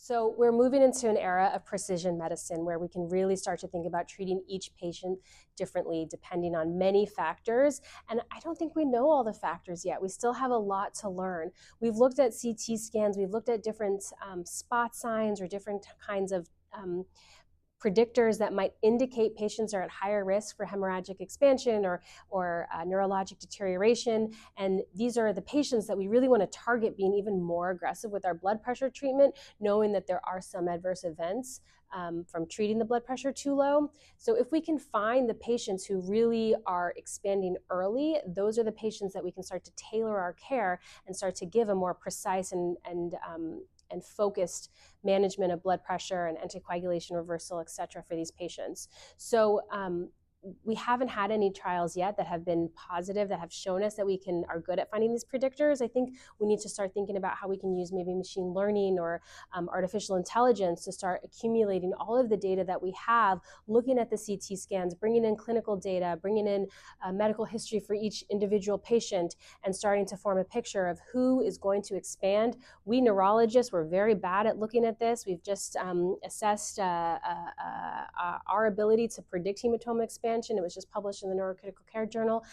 So we're moving into an era of precision medicine where we can really start to think about treating each patient differently depending on many factors. And I don't think we know all the factors yet. We still have a lot to learn. We've looked at CT scans, we've looked at different spot signs or different kinds of predictors that might indicate patients are at higher risk for hemorrhagic expansion or neurologic deterioration. And these are the patients that we really want to target being even more aggressive with our blood pressure treatment, knowing that there are some adverse events from treating the blood pressure too low. So if we can find the patients who really are expanding early, those are the patients that we can start to tailor our care and start to give a more precise and focused management of blood pressure and anticoagulation reversal, et cetera, for these patients. So we haven't had any trials yet that have been positive, that have shown us that we are good at finding these predictors. I think we need to start thinking about how we can use maybe machine learning or artificial intelligence to start accumulating all of the data that we have, looking at the CT scans, bringing in clinical data, bringing in medical history for each individual patient, and starting to form a picture of who is going to expand. We neurologists, we're very bad at looking at this. We've just assessed our ability to predict hematoma expansion. It was just published in the Neurocritical Care Journal.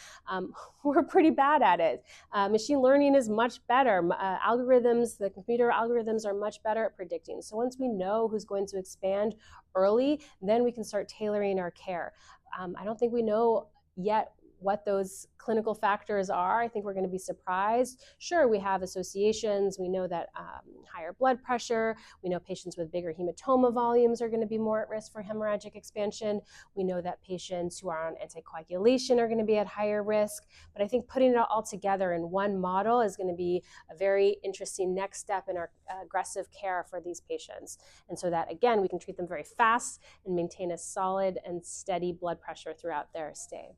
We're pretty bad at it. Machine learning is much better. Algorithms, the computer algorithms are much better at predicting. So once we know who's going to expand early, then we can start tailoring our care. I don't think we know yet what those clinical factors are. I think we're going to be surprised. Sure, we have associations. We know that higher blood pressure, we know patients with bigger hematoma volumes are going to be more at risk for hemorrhagic expansion. We know that patients who are on anticoagulation are going to be at higher risk. But I think putting it all together in one model is going to be a very interesting next step in our aggressive care for these patients. And so that, again, we can treat them very fast and maintain a solid and steady blood pressure throughout their stay.